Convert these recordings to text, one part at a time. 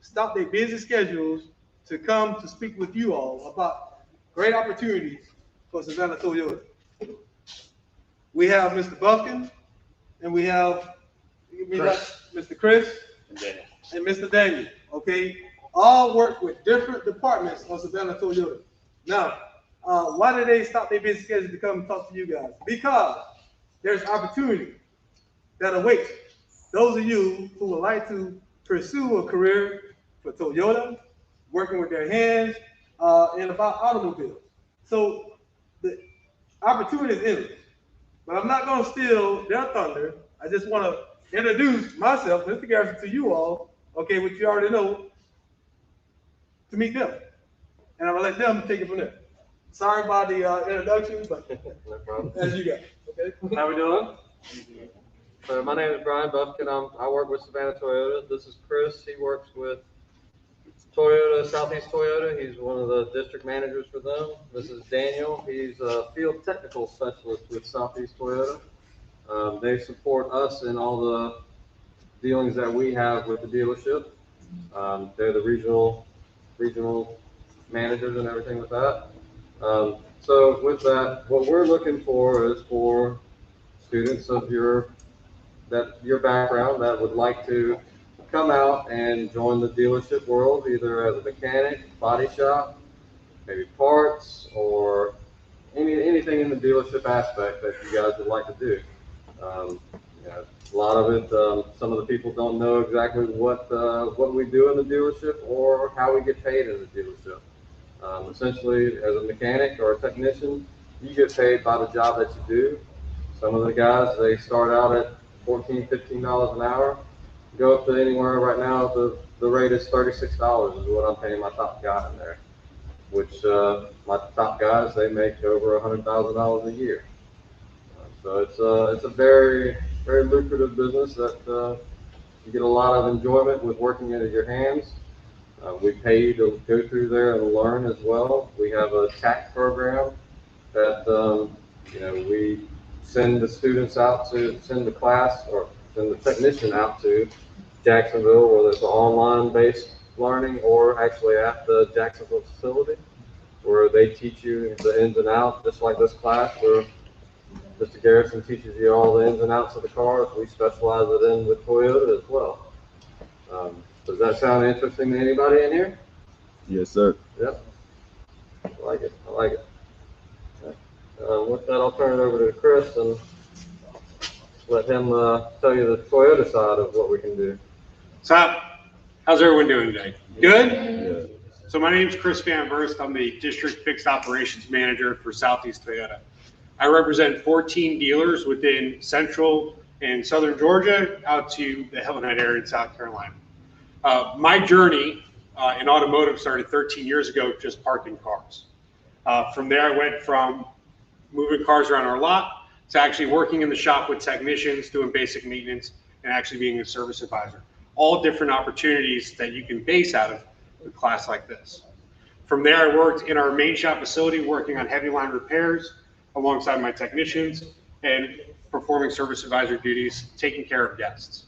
stop their busy schedules to come to speak with you all about great opportunities for Savannah Toyota. We have Mr. Buffkin, and we have Mr. Chris and Mr. Daniel, okay? All work with different departments of Savannah Toyota. Now, why did they stop their busy schedule to come and talk to you guys? Because there's opportunity that awaits those of you who would like to pursue a career for Toyota, working with their hands, and about automobiles. So the opportunity is endless. But I'm not going to steal their thunder. I just want to introduce myself, Mr. Garrison, to you all, okay, which you already know, to meet them. And I'm going to let them take it from there. Sorry about the introduction, but no problem. As you got, okay? How we doing? So my name is Brian Buffkin. I work with Savannah Toyota. This is Chris. He works with Toyota, Southeast Toyota. He's one of the district managers for them. This is Daniel. He's a field technical specialist with Southeast Toyota. They support us in all the dealings that we have with the dealership. They're the regional managers and everything with that. So with that, what we're looking for is for students of your background that would like to come out and join the dealership world, either as a mechanic, body shop, maybe parts, or anything in the dealership aspect that you guys would like to do. A lot of it, some of the people don't know exactly what we do in the dealership or how we get paid in the dealership. Essentially, as a mechanic or a technician, you get paid by the job that you do. Some of the guys, they start out at $14, $15 an hour, go up to anywhere right now. The rate is $36 is what I'm paying my top guy in there, which my top guys, they make over $100,000 a year. So it's a very, very lucrative business that you get a lot of enjoyment with working into your hands. We pay you to go through there and learn as well. We have a TAC program that we send the students out to, send the class or send the technician out to Jacksonville, whether it's online-based learning or actually at the Jacksonville facility, where they teach you the ins and outs, just like this class where Mr. Garrison teaches you all the ins and outs of the car. We specialize it in with Toyota as well. Does that sound interesting to anybody in here? Yes, sir. Yep. I like it. With that, I'll turn it over to Chris and let him tell you the Toyota side of what we can do. So, how's everyone doing today? Good? Yeah. So my name is Chris Van Burst. I'm the District Fixed Operations Manager for Southeast Toyota. I represent 14 dealers within Central and Southern Georgia out to the Hillhead area in South Carolina. My journey in automotive started 13 years ago, just parking cars. From there, I went from moving cars around our lot to actually working in the shop with technicians, doing basic maintenance, and actually being a service advisor. All different opportunities that you can base out of a class like this. From there, I worked in our main shop facility, working on heavy line repairs alongside my technicians and performing service advisor duties, taking care of guests.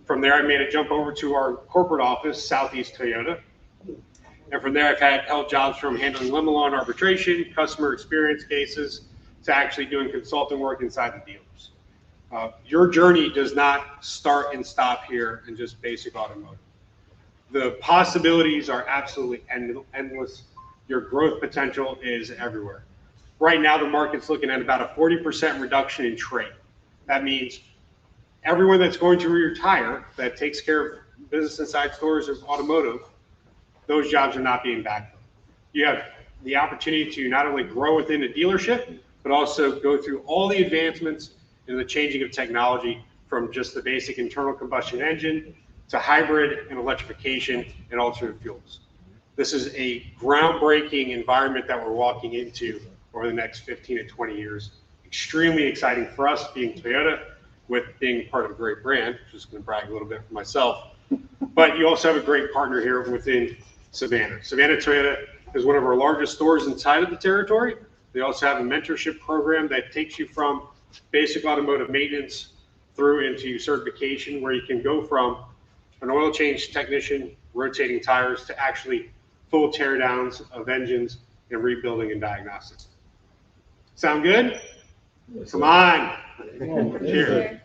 From there, I made a jump over to our corporate office, Southeast Toyota. And from there, I've held jobs from handling limo law and arbitration, customer experience cases, to actually doing consulting work inside the dealers. Your journey does not start and stop here in just basic automotive. The possibilities are absolutely endless. Your growth potential is everywhere. Right now, the market's looking at about a 40% reduction in trade. That means everyone that's going to retire that takes care of business inside stores of automotive, those jobs are not being backfilled. You have the opportunity to not only grow within a dealership, but also go through all the advancements in the changing of technology from just the basic internal combustion engine to hybrid and electrification and alternative fuels. This is a groundbreaking environment that we're walking into over the next 15 to 20 years. Extremely exciting for us being Toyota, with being part of a great brand. Just going to brag a little bit for myself. But you also have a great partner here within Savannah. Savannah Toyota is one of our largest stores inside of the territory. They also have a mentorship program that takes you from basic automotive maintenance through into certification, where you can go from an oil change technician, rotating tires, to actually full teardowns of engines and rebuilding and diagnostics. Sound good? Come on. Cheers.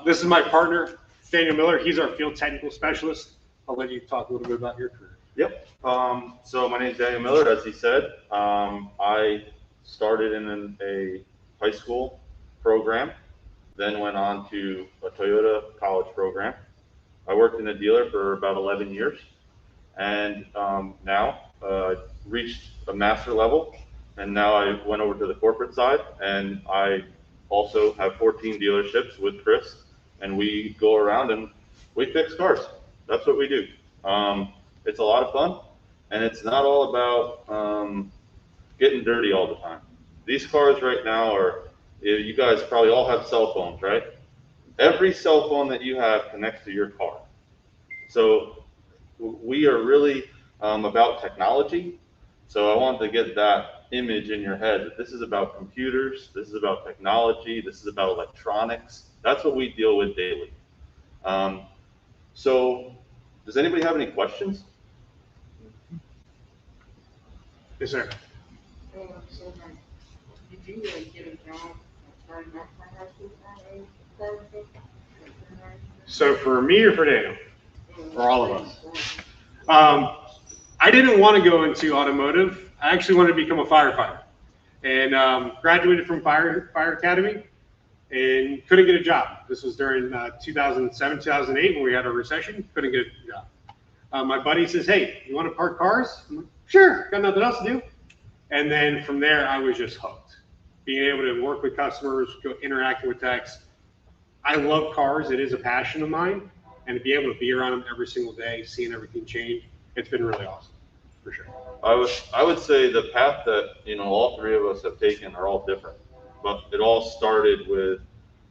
This is my partner, Daniel Miller. He's our field technical specialist. I'll let you talk a little bit about your career. Yep. So my name is Daniel Miller, as he said. I started in a high school program, then went on to a Toyota college program. I worked in a dealer for about 11 years, and now reached a master level, and now I went over to the corporate side, and I also have 14 dealerships with Chris, and we go around and we fix cars. That's what we do. It's a lot of fun, and it's not all about getting dirty all the time. These cars right now are, you guys probably all have cell phones, right? Every cell phone that you have connects to your car. So we are really about technology. So I wanted to get that image in your head that this is about computers, this is about technology, this is about electronics. That's what we deal with daily. So does anybody have any questions? Yes, sir. So, did you get a job starting out from high school? So for me or for Daniel? For all of us. I didn't want to go into automotive. I actually wanted to become a firefighter, and graduated from fire academy and couldn't get a job. This was during 2007, 2008 when we had a recession. Couldn't get a job. My buddy says, "Hey, you want to park cars?" I'm like, "Sure, got nothing else to do." And then from there, I was just hooked. Being able to work with customers, interacting with techs. I love cars. It is a passion of mine. And to be able to be around them every single day, seeing everything change, it's been really awesome, for sure. I would say the path that, all three of us have taken are all different, but it all started with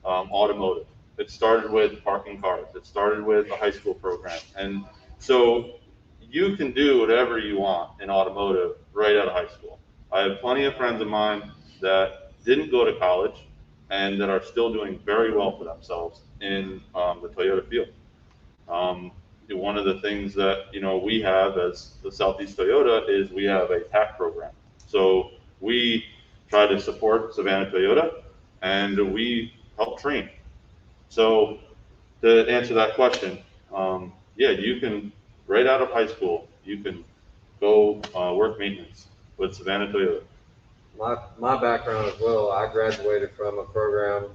automotive. It started with parking cars. It started with a high school program. And so you can do whatever you want in automotive right out of high school. I have plenty of friends of mine that didn't go to college and that are still doing very well for themselves in the Toyota field. One of the things that we have as the Southeast Toyota is we have a TAC program. So we try to support Savannah Toyota, and we help train. So to answer that question, yeah, you can, right out of high school, you can go work maintenance with Savannah Toyota. My background as well, I graduated from a program,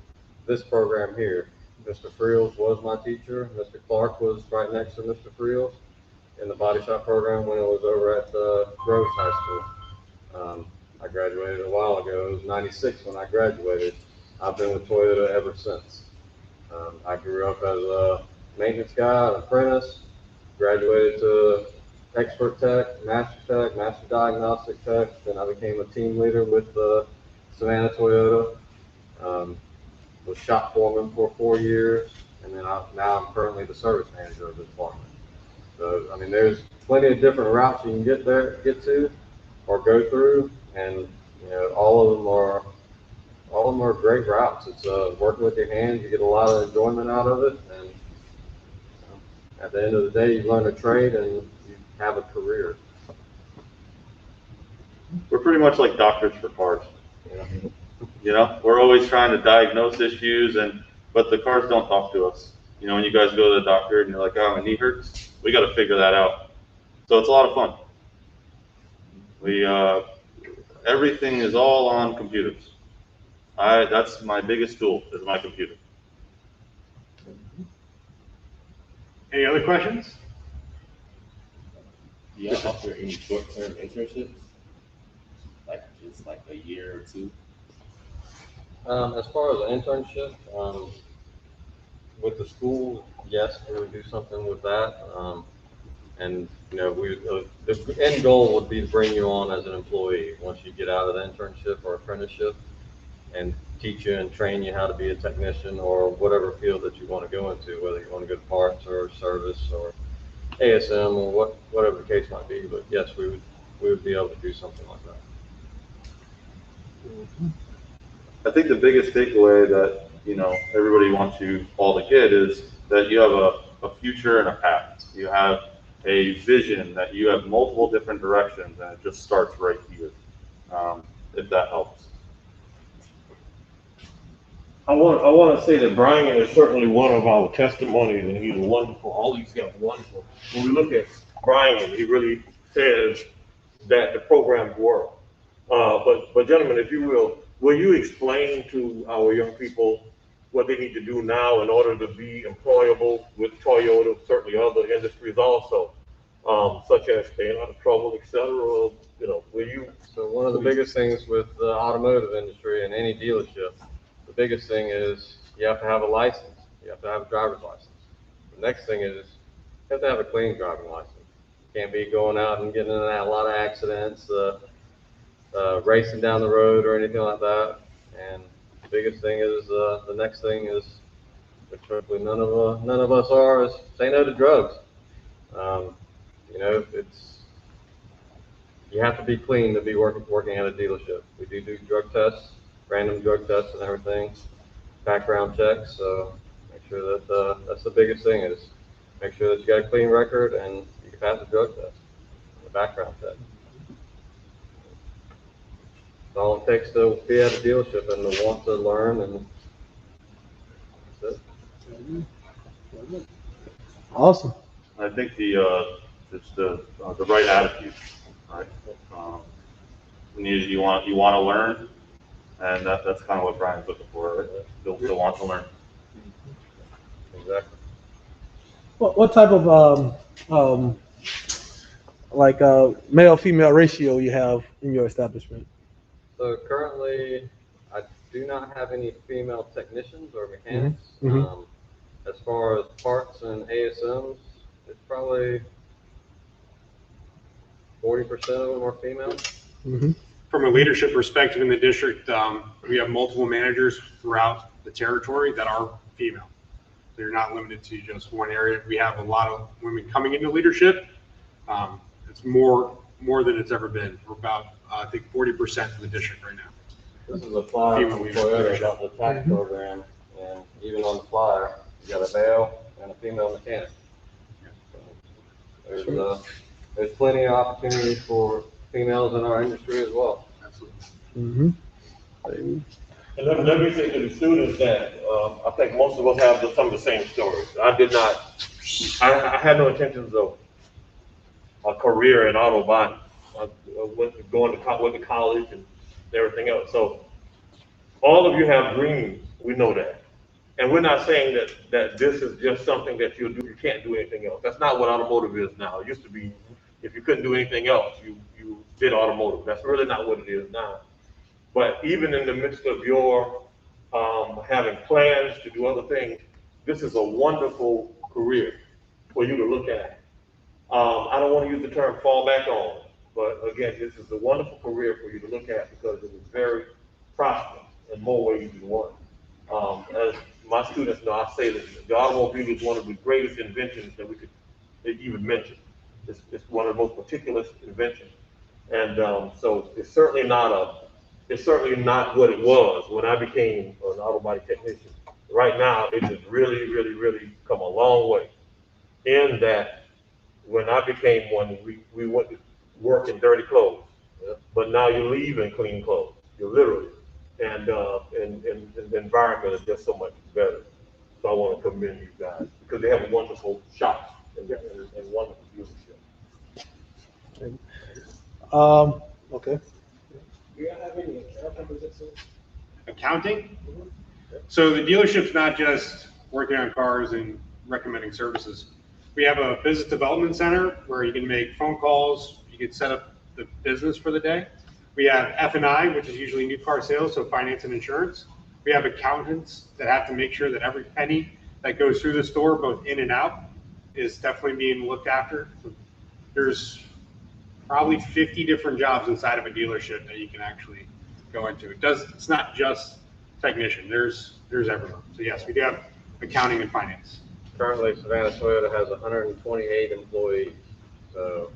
this program here. Mr. Friels was my teacher. Mr. Clark was right next to Mr. Friels in the body shop program when it was over at Groves High School. I graduated a while ago. It was 96 when I graduated. I've been with Toyota ever since. I grew up as a maintenance guy, an apprentice, graduated to expert tech, master diagnostic tech. Then I became a team leader with Savannah Toyota. Was shop foreman for 4 years, and then now I'm currently the service manager of the department. So I mean, there's plenty of different routes you can get to, or go through, and all of them are great routes. It's working with your hands. You get a lot of enjoyment out of it, and at the end of the day, you learn a trade and you have a career. We're pretty much like doctors for cars. We're always trying to diagnose issues, but the cars don't talk to us. When you guys go to the doctor and you're like, "Oh, my knee hurts," we got to figure that out. So it's a lot of fun. Everything is all on computers. That's my biggest tool, is my computer. Any other questions? Do you offer any short-term internships? Like just like a year or two? As far as an internship, with the school, yes, we would do something with that. And the end goal would be to bring you on as an employee once you get out of the internship or apprenticeship, and teach you and train you how to be a technician or whatever field that you want to go into, whether you want to go to parts or service or ASM or whatever the case might be. But yes, we would be able to do something like that. I think the biggest takeaway that everybody wants you all to get is that you have a a future and a path. You have a vision that you have multiple different directions, and it just starts right here. If that helps. I want to say that Brian is certainly one of our testimonies, and he's wonderful. All these guys are wonderful. When we look at Brian, he really says that the programs work. But gentlemen, if you will you explain to our young people what they need to do now in order to be employable with Toyota, certainly other industries also, such as staying out of trouble, et cetera? You know, will you? So one of the biggest things with the automotive industry and any dealership, the biggest thing is you have to have a license. You have to have a driver's license. The next thing is you have to have a clean driving license. You can't be going out and getting in a lot of accidents, racing down the road or anything like that. And the biggest thing is, the next thing is, which hopefully none of us are, is say no to drugs. You know, you have to be clean to be working at a dealership. We do drug tests, random drug tests and everything, background checks. So make sure that that's the biggest thing, is make sure that you got a clean record and you can pass the drug test, the background check. It's all it takes to be at a dealership and to want to learn, and that's it. Awesome. I think it's the right attitude, right? You want to learn, and that's kind of what Brian's looking for, right? They'll want to learn. Exactly. What type of male-female ratio you have in your establishment? So currently, I do not have any female technicians or mechanics. Mm-hmm. As far as parts and ASMs, it's probably 40% of them are female. Mm-hmm. From a leadership perspective in the district, we have multiple managers throughout the territory that are female. They're not limited to just one area. We have a lot of women coming into leadership. It's more than it's ever been. We're about, I think, 40% in the district right now. This is a flyer from Female Toyota leadership. about the tax program, and even on the flyer, you got a male and a female mechanic. So there's plenty of opportunities for females in our industry as well. Absolutely. Mm-hmm. And let me say to the students that I think most of us have some of the same stories. I had no intentions of a career in auto body. I went to college and everything else. So all of you have dreams. We know that. And we're not saying that this is just something that you'll do. You can't do anything else. That's not what automotive is now. It used to be, if you couldn't do anything else, you did automotive. That's really not what it is now. But even in the midst of your having plans to do other things, this is a wonderful career for you to look at. I don't want to use the term fall back on, but again, this is a wonderful career for you to look at because it is very prosperous in more ways than one. As my students know, I say that the automobile is one of the greatest inventions that we could even mention. It's one of the most meticulous inventions. And so it's certainly not what it was when I became an auto body technician. Right now, it has really, really, really come a long way. In that, when I became one, we went to work in dirty clothes, but now you leave in clean clothes. You're literally, and the environment is just so much better. So I want to commend you guys because they have a wonderful shop and wonderful dealership. Okay. Do you have any accounting positions? Accounting? So the dealership's not just working on cars and recommending services. We have a business development center where you can make phone calls, you can set up the business for the day. We have F&I, which is usually new car sales, so finance and insurance. We have accountants that have to make sure that every penny that goes through the store, both in and out, is definitely being looked after. There's probably 50 different jobs inside of a dealership that you can actually go into. It's not just technician, there's everyone. So yes, we do have accounting and finance. Currently, Savannah Toyota has 128 employees, so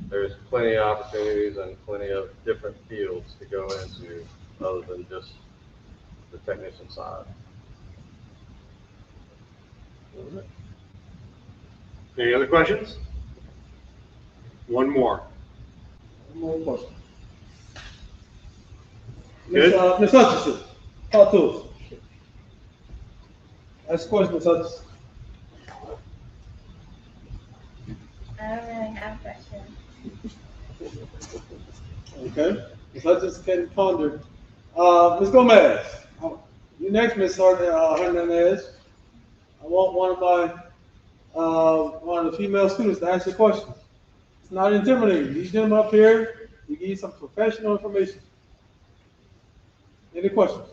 there's plenty of opportunities and plenty of different fields to go into other than just the technician side. Any other questions? One more. One more question. Good. Ms. Hutchinson, talk to us. Ask a question, Ms. Hutchinson. I don't really have questions. Okay, Ms. Hutchinson can ponder. Ms. Gomez, you next, Ms. Hernandez. I want one of the female students to ask you a question. It's not intimidating. These gentlemen up here, we give you some professional information. Any questions?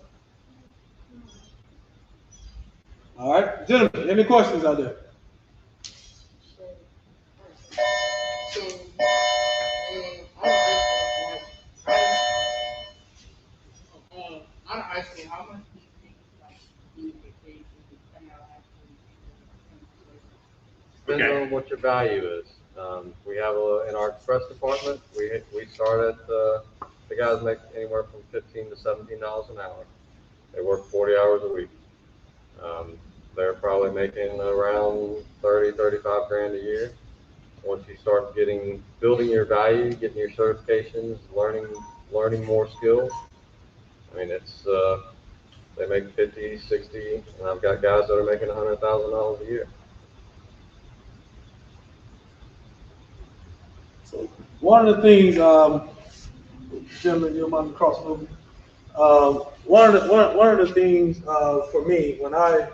All right, gentlemen, any questions out there? Out of high school, how much do you think like you get paid to come out of high school? Depends on what your value is. We have in our express department, we start at, the guys make anywhere from $15 to $17 an hour. They work 40 hours a week. They're probably making around 35 grand a year. Once you start building your value, getting your certifications, learning more skills, I mean, they make 50, 60, and I've got guys that are making $100,000 a year. So one of the things, gentlemen, you don't mind me crossing over. One of the things for me when I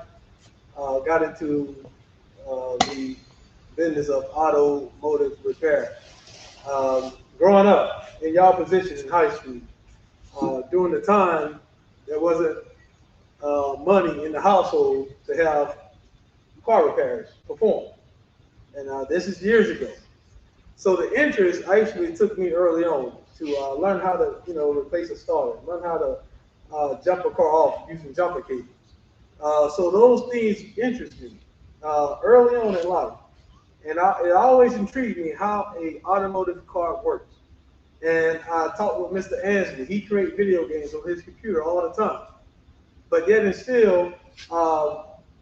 got into the business of automotive repair, growing up in y'all position in high school, during the time there wasn't money in the household to have car repairs performed, and this is years ago. So the interest actually took me early on to learn how to, replace a starter, learn how to jump a car off using jumper cables. So those things interest me early on in life, and it always intrigued me how a automotive car works. And I talked with Mr. Ansley. He creates video games on his computer all the time. But yet and still,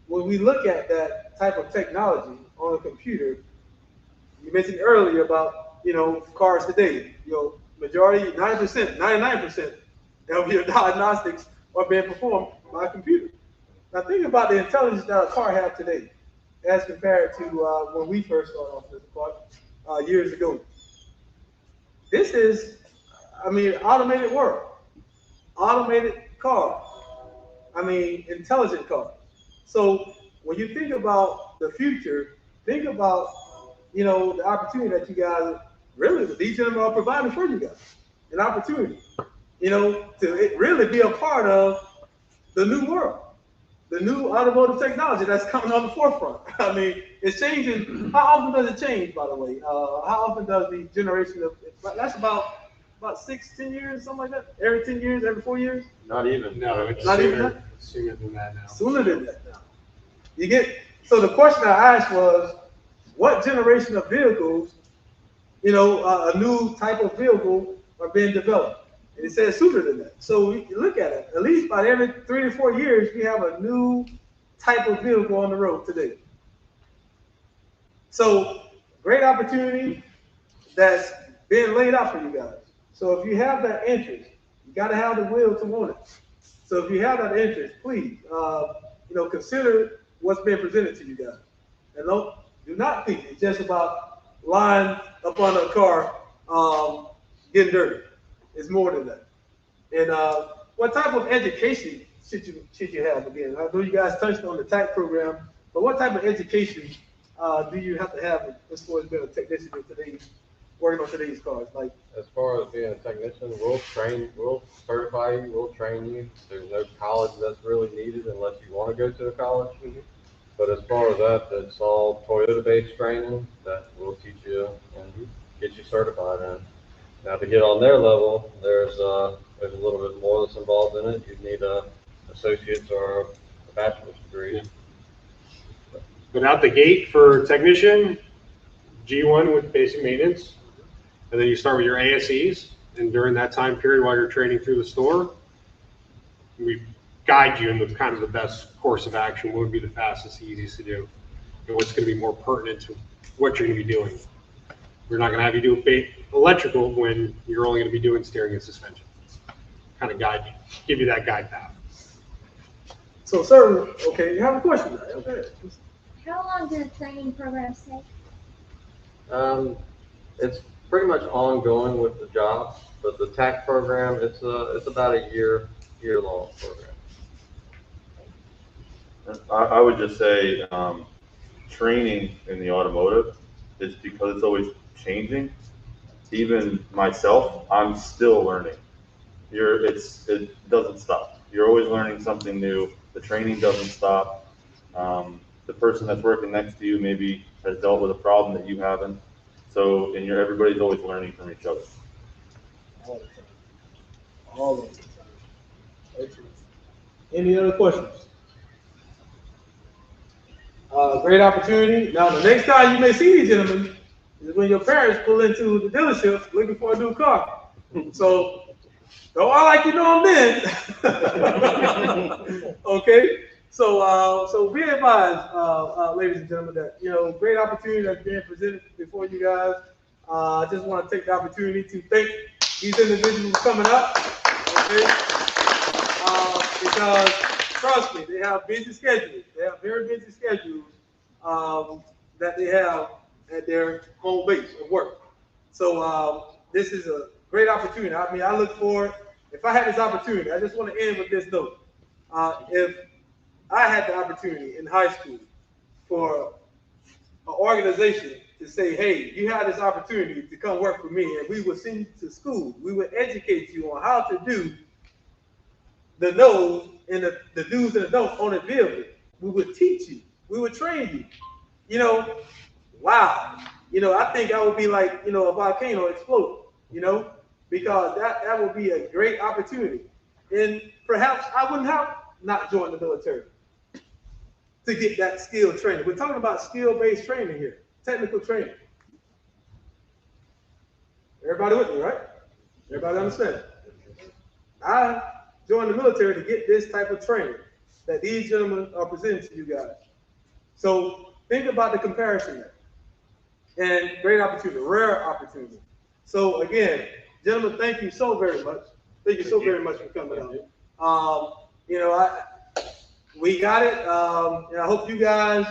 when we look at that type of technology on a computer, you mentioned earlier about, cars today, majority, 90%, 99% of your diagnostics are being performed by a computer. Now think about the intelligence that a car has today as compared to when we first started off this car years ago. This is, automated world, automated car, intelligent car. So when you think about the future, think about, the opportunity that you guys, really, these gentlemen are providing for you guys, an opportunity, to really be a part of the new world, the new automotive technology that's coming on the forefront. It's changing. How often does it change, by the way? How often does the generation of, that's about 6-10 years, something like that? Every 10 years, every 4 years? Not even. No, it's Not even sooner, that? sooner than that now. Sooner than that now. So the question I asked was, what generation of vehicles, a new type of vehicle are being developed? And it says sooner than that. So you look at it, at least by every 3 to 4 years, we have a new type of vehicle on the road today. So great opportunity that's being laid out for you guys. So if you have that interest, you got to have the will to want it. So if you have that interest, please, consider what's being presented to you guys. And do not think it's just about lying up on a car, getting dirty. It's more than that. And what type of education should you have? Again, I know you guys touched on the TAC program, but what type of education do you have to have as far as being a technician in working on today's cars? Like, As far as being a technician, we'll certify you, we'll train you. There's no college that's really needed unless you want to go to a college. But as far as that, it's all Toyota-based training that will teach you and get you certified in. Now, to get on their level, there's a little bit more that's involved in it. You'd need a associate's or a bachelor's degree. Yeah. But out the gate for technician, G1 with basic maintenance, and then you start with your ASEs, and during that time period while you're training through the store, we guide you in the kind of the best course of action, what would be the fastest, easiest to do, and what's going to be more pertinent to what you're gonna be doing. We're not gonna have you do electrical when you're only gonna be doing steering and suspension. Kind of guide you, give you that guide path. So, sir, okay, you have a question? Okay. How long do the training programs take? It's pretty much ongoing with the job, but the TAC program, it's about a year-long program. I would just say, training in the automotive is because it's always changing. Even myself, I'm still learning. It doesn't stop. You're always learning something new. The training doesn't stop. The person that's working next to you maybe has dealt with a problem that you haven't. So, and everybody's always learning from each other. All the time. All of the time. Excellent. Any other questions? Great opportunity. Now, the next time you may see these gentlemen is when your parents pull into the dealership looking for a new car. So, don't act like you know them then. Okay? So be advised, ladies and gentlemen, that, great opportunity that's being presented before you guys. I just want to take the opportunity to thank these individuals coming up. Okay? Because trust me, they have busy schedules. They have very busy schedules that they have at their home base of work. So this is a great opportunity. I mean, I look forward. If I had this opportunity, I just want to end with this note. If I had the opportunity in high school for an organization to say, hey, you have this opportunity to come work for me, and we would send you to school. We would educate you on how to do the no's and the do's and the don'ts on a vehicle. We would teach you. We would train you. Wow. I think that would be like, a volcano exploding, because that would be a great opportunity. And perhaps I wouldn't have not joined the military to get that skill training. We're talking about skill-based training here, technical training. Everybody with me, right? Everybody understand? I joined the military to get this type of training that these gentlemen are presenting to you guys. So think about the comparison there. And great opportunity, rare opportunity. So again, gentlemen, thank you so very much. Thank you so very much for coming out. We got it. And I hope you guys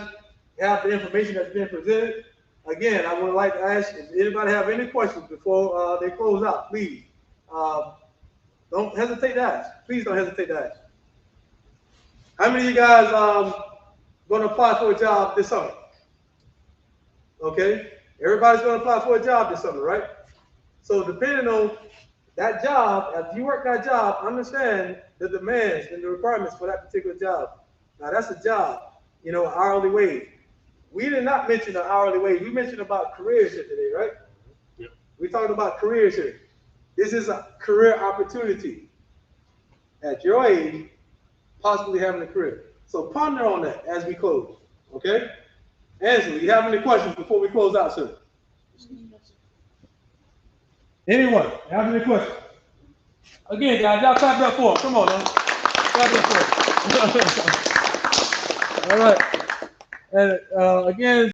have the information that's been presented. Again, I would like to ask if anybody have any questions before they close out, please. Don't hesitate to ask. Please don't hesitate to ask. How many of you guys going to apply for a job this summer? Okay, everybody's going to apply for a job this summer, right? So depending on that job, if you work that job, understand the demands and the requirements for that particular job. Now that's a job, hourly wage. We did not mention the hourly wage. We mentioned about careers here today, right? Yep. We talked about careers here. This is a career opportunity. At your age, possibly having a career. So ponder on that as we close, okay? Angela, you have any questions before we close out, sir? Anyone have any questions? Again, guys, y'all clap that for him. Come on, man. Clap that for him. All right. And again,